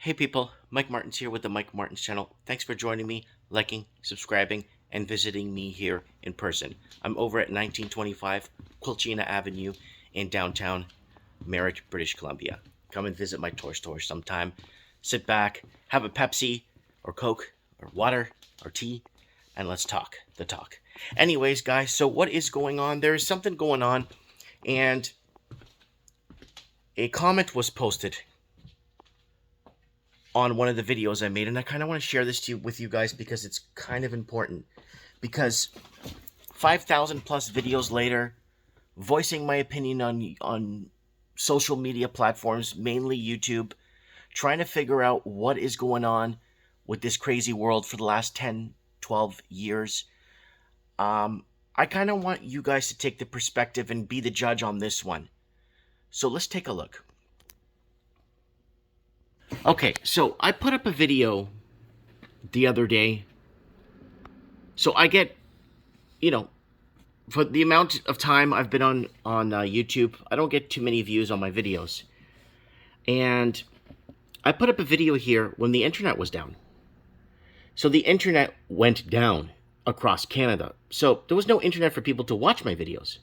Hey people, Mike Martins here with the Mike Martins channel. Thanks for joining me, liking, subscribing, and visiting me here in person. I'm over at 1925 Quilchena Avenue in downtown Merritt, British Columbia. Come and visit my toy store sometime. Sit back, have a Pepsi, or Coke, or water, or tea, and let's talk the talk. Anyways, guys, so what is going on? There is something going on, and a comment was posted on one of the videos I made, and I kind of want to share this with you guys because it's kind of important. Because 5,000 plus videos later, voicing my opinion on social media platforms, mainly YouTube, trying to figure out what is going on with this crazy world for the last 10, 12 years. I kind of want you guys to take the perspective and be the judge on this one. So let's take a look. Okay, so I put up a video the other day. So I get, for the amount of time I've been on YouTube, I don't get too many views on my videos. And I put up a video here when the internet was down. So the internet went down across Canada. So there was no internet for people to watch my videos.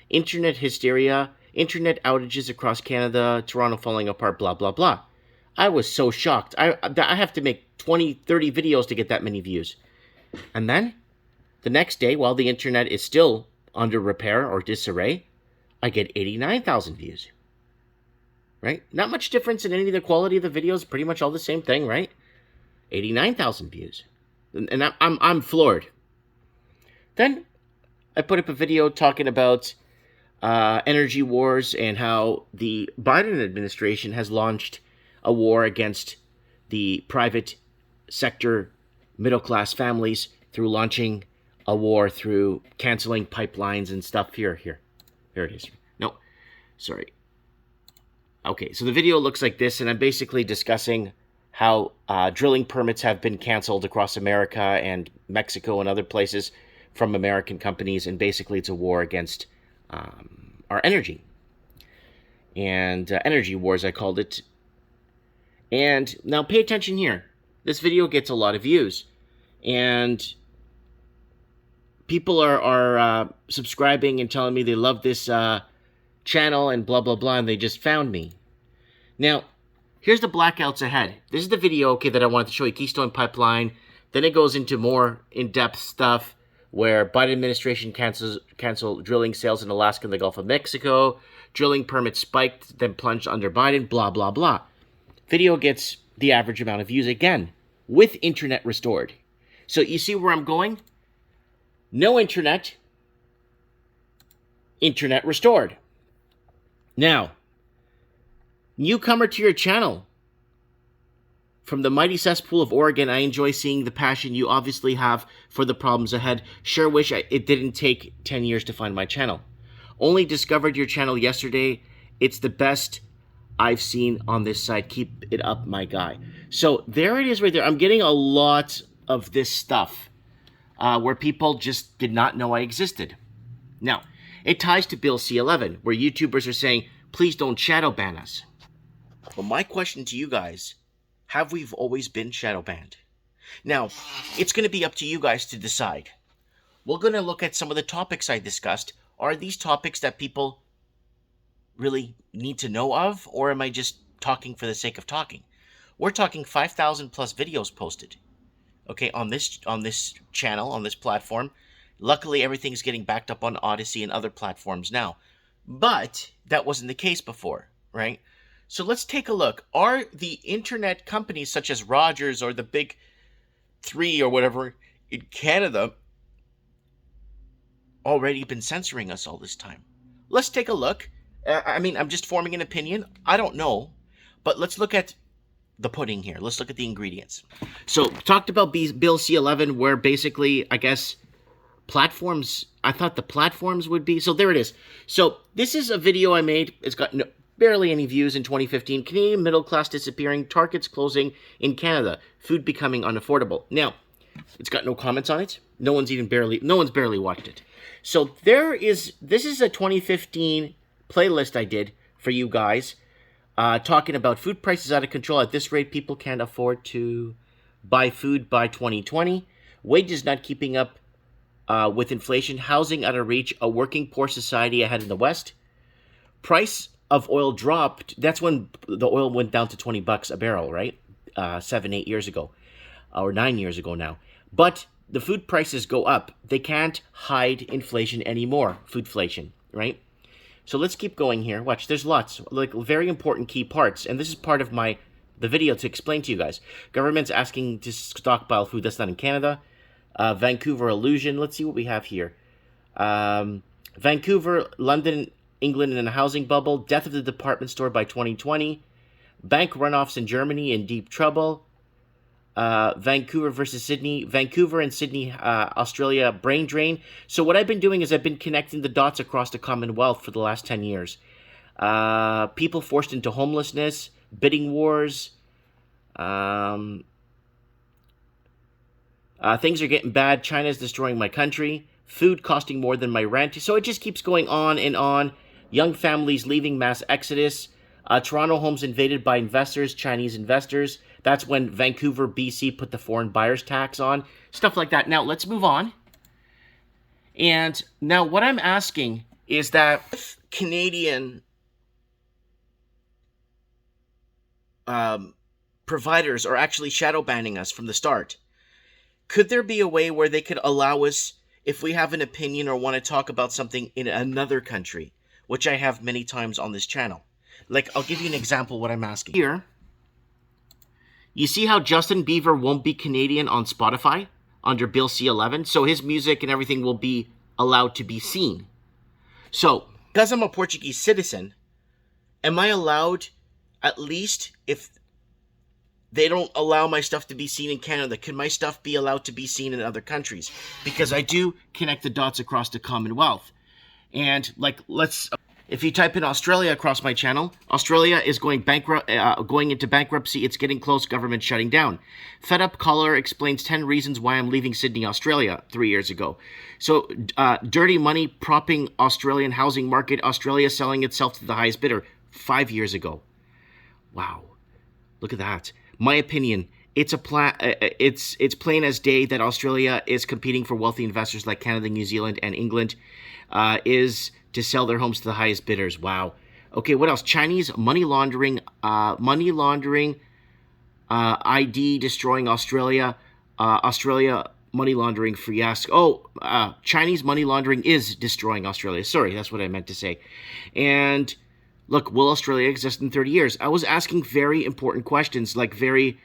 Internet hysteria, internet outages across Canada, Toronto falling apart, blah, blah, blah. I was so shocked. I have to make 20, 30 videos to get that many views. And then, the next day, while the internet is still under repair or disarray, I get 89,000 views. Right? Not much difference in any of the quality of the videos. Pretty much all the same thing, right? 89,000 views. And I'm floored. Then, I put up a video talking about energy wars and how the Biden administration has launched a war against the private sector middle-class families through launching a war through canceling pipelines and stuff. Here it is. No, sorry. Okay, so the video looks like this, and I'm basically discussing how drilling permits have been canceled across America and Mexico and other places from American companies, and basically it's a war against our energy. And energy wars, I called it. And now pay attention here. This video gets a lot of views. And people are subscribing and telling me they love this channel and blah, blah, blah, and they just found me. Now, here's the blackouts ahead. This is the video, okay, that I wanted to show you, Keystone Pipeline. Then it goes into more in-depth stuff where Biden administration canceled drilling sales in Alaska and the Gulf of Mexico. Drilling permits spiked, then plunged under Biden, blah, blah, blah. Video gets the average amount of views again, with internet restored. So you see where I'm going? No internet, internet restored. Now, newcomer to your channel. From the mighty cesspool of Oregon, I enjoy seeing the passion you obviously have for the problems ahead. Sure wish it didn't take 10 years to find my channel. Only discovered your channel yesterday. It's the best I've seen on this side. Keep it up, my guy. So there it is right there. I'm getting a lot of this stuff where people just did not know I existed. Now, it ties to Bill C11, where YouTubers are saying, please don't shadow ban us. Well, my question to you guys, have we always been shadow banned? Now, it's going to be up to you guys to decide. We're going to look at some of the topics I discussed. Are these topics that people really need to know of, or am I just talking for the sake of talking? We're talking 5,000 plus videos posted, okay, on this channel, on this platform. Luckily, everything's getting backed up on Odyssey and other platforms now, but that wasn't the case before, right? So let's take a look. Are the internet companies such as Rogers or the big three or whatever in Canada already been censoring us all this time? Let's take a look. I'm just forming an opinion. I don't know. But let's look at the pudding here. Let's look at the ingredients. So, talked about Bill C11, where basically, I guess, platforms, I thought the platforms would be. So, there it is. So, this is a video I made. It's got barely any views in 2015. Canadian middle class disappearing. Targets closing in Canada. Food becoming unaffordable. Now, it's got no comments on it. No one's barely watched it. So, this is a 2015 playlist I did for you guys talking about food prices out of control. At this rate, people can't afford to buy food by 2020. Wages not keeping up with inflation. Housing out of reach. A working poor society ahead in the West. Price of oil dropped. That's when the oil went down to $20 a barrel, right? 7-8 years ago, or 9 years ago now. But the food prices go up. They can't hide inflation anymore. Foodflation, right? So let's keep going here. Watch, there's lots, like very important key parts. And this is part of the video to explain to you guys. Government's asking to stockpile food. That's not in Canada. Vancouver illusion. Let's see what we have here. Vancouver, London, England in a housing bubble. Death of the department store by 2020. Bank runoffs in Germany in deep trouble. Vancouver versus Sydney. Vancouver and Sydney, Australia, brain drain. So what I've been doing is I've been connecting the dots across the Commonwealth for the last 10 years. People forced into homelessness, bidding wars. Things are getting bad. China's destroying my country. Food costing more than my rent. So it just keeps going on and on. Young families leaving, mass exodus. Toronto homes invaded by investors, Chinese investors. That's when Vancouver, BC put the foreign buyers tax on. Stuff like that. Now, let's move on. And now what I'm asking is that if Canadian providers are actually shadow banning us from the start, could there be a way where they could allow us, if we have an opinion or want to talk about something in another country, which I have many times on this channel? Like, I'll give you an example what I'm asking. Here, you see how Justin Bieber won't be Canadian on Spotify under Bill C11? So his music and everything will be allowed to be seen. So, because I'm a Portuguese citizen, am I allowed, at least if they don't allow my stuff to be seen in Canada, can my stuff be allowed to be seen in other countries? Because I do connect the dots across the Commonwealth. And, like, if you type in Australia across my channel, Australia is going into bankruptcy. It's getting close. Government shutting down. Fed Up Caller explains 10 reasons why I'm leaving Sydney, Australia 3 years ago. So, dirty money propping Australian housing market. Australia selling itself to the highest bidder 5 years ago. Wow, look at that. My opinion. It's plain as day that Australia is competing for wealthy investors like Canada, New Zealand, and England. Is to sell their homes to the highest bidders. Wow. Okay, what else? Chinese money laundering, ID destroying Australia, Australia money laundering fiasco. Chinese money laundering is destroying Australia. Sorry, that's what I meant to say. And look, will Australia exist in 30 years? I was asking very important questions, like very,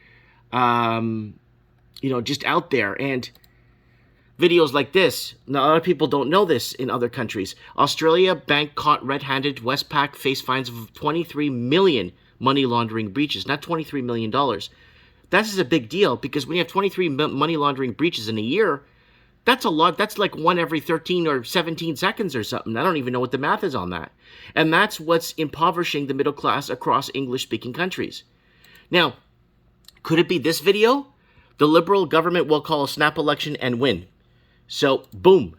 just out there. And videos like this. Now, a lot of people don't know this in other countries. Australia bank caught red-handed. Westpac face fines of 23 million money laundering breaches. Not $23 million. That is a big deal because when you have 23 money laundering breaches in a year, that's a lot. That's like one every 13 or 17 seconds or something. I don't even know what the math is on that. And that's what's impoverishing the middle class across English-speaking countries. Now, could it be this video? The Liberal government will call a snap election and win. So, boom.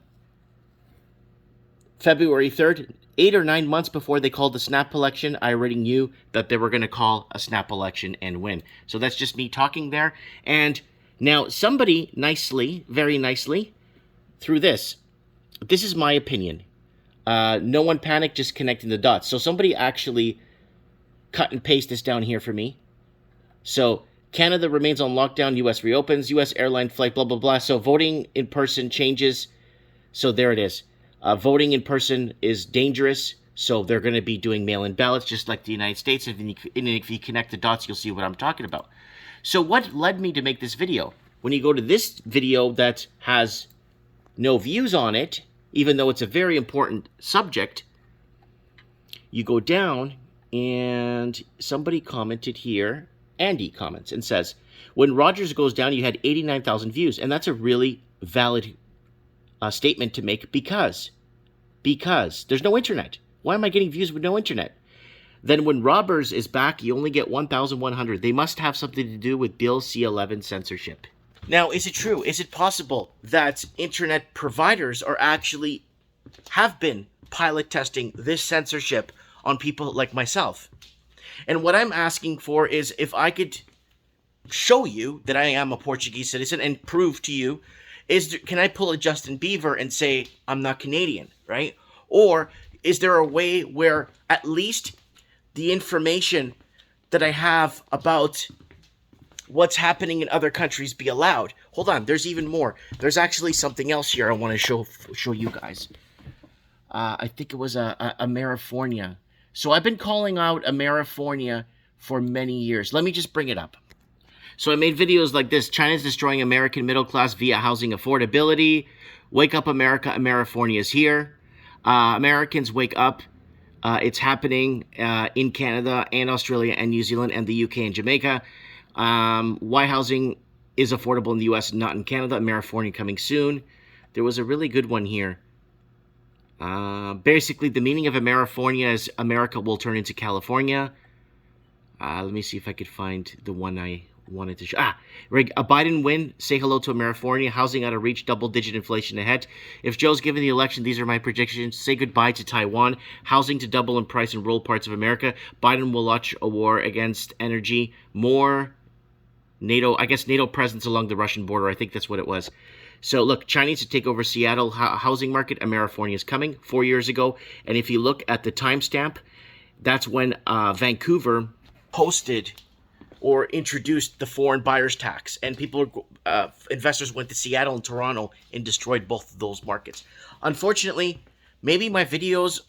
February 3rd, 8 or 9 months before they called the snap election, I already knew that they were going to call a snap election and win. So that's just me talking there. And now somebody nicely, very nicely, through this is my opinion. No one panic, just connecting the dots. So somebody actually cut and paste this down here for me. So Canada remains on lockdown. U.S. reopens. U.S. airline flight, blah, blah, blah. So voting in person changes. So there it is. Voting in person is dangerous. So they're going to be doing mail-in ballots just like the United States. And if you connect the dots, you'll see what I'm talking about. So what led me to make this video? When you go to this video that has no views on it, even though it's a very important subject, you go down and somebody commented here. Andy comments and says, when Rogers goes down, you had 89,000 views. And that's a really valid statement to make because there's no internet. Why am I getting views with no internet? Then when Robbers is back, you only get 1,100. They must have something to do with Bill C11 censorship. Now, is it true? Is it possible that internet providers have been pilot testing this censorship on people like myself? And what I'm asking for is if I could show you that I am a Portuguese citizen and prove to you, can I pull a Justin Bieber and say I'm not Canadian, right? Or is there a way where at least the information that I have about what's happening in other countries be allowed? Hold on, there's even more. There's actually something else here I want to show you guys. I think it was a Amerifornia. So I've been calling out Amerifornia for many years. Let me just bring it up. So I made videos like this: China's destroying American middle class via housing affordability. Wake up, America! Amerifornia is here. Americans, wake up! It's happening in Canada and Australia and New Zealand and the UK and Jamaica. Why housing is affordable in the US and not in Canada. Amerifornia coming soon. There was a really good one here. Basically, the meaning of Amerifornia is America will turn into California. Let me see if I could find the one I wanted to show. A Biden win. Say hello to Amerifornia. Housing out of reach. Double-digit inflation ahead. If Joe's given the election, these are my predictions. Say goodbye to Taiwan. Housing to double in price in rural parts of America. Biden will launch a war against energy. More NATO. I guess NATO presence along the Russian border. I think that's what it was. So look, Chinese to take over Seattle housing market. Amerifornia is coming 4 years ago. And if you look at the timestamp, that's when Vancouver posted or introduced the foreign buyers tax, and investors went to Seattle and Toronto and destroyed both of those markets. Unfortunately, maybe my videos,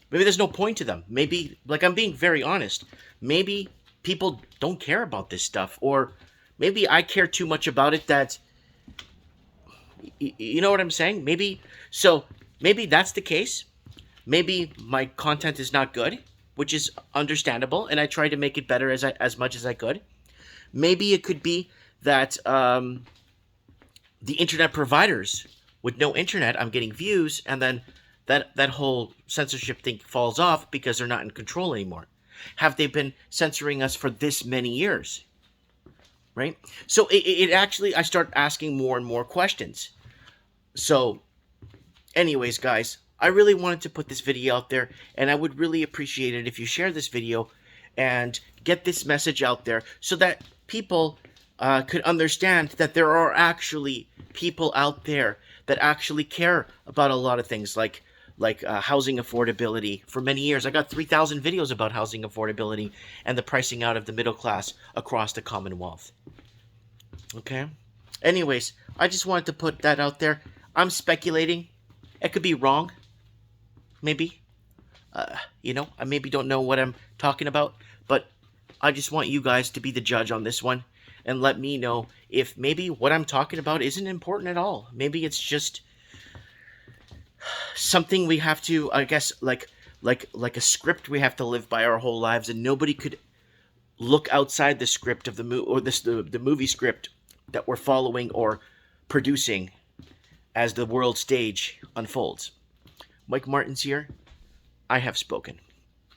maybe there's no point to them. Maybe, like, I'm being very honest, maybe people don't care about this stuff, or maybe I care too much about it that, you know what I'm saying? Maybe that's the case. Maybe my content is not good, which is understandable, and I tried to make it better as much as I could. Maybe it could be that the internet providers, with no internet, I'm getting views, and then that whole censorship thing falls off because they're not in control anymore. Have they been censoring us for this many years? Right? So it actually, I start asking more and more questions. So anyways, guys, I really wanted to put this video out there, and I would really appreciate it if you share this video and get this message out there so that people could understand that there are actually people out there that actually care about a lot of things like housing affordability. For many years, I got 3,000 videos about housing affordability and the pricing out of the middle class across the Commonwealth. Okay? Anyways, I just wanted to put that out there. I'm speculating. It could be wrong. Maybe. I maybe don't know what I'm talking about, but I just want you guys to be the judge on this one and let me know if maybe what I'm talking about isn't important at all. Maybe it's just something we have to, I guess, like a script we have to live by our whole lives, and nobody could look outside the script of the movie script that we're following or producing as the world stage unfolds. Mike Martin's here. I have spoken.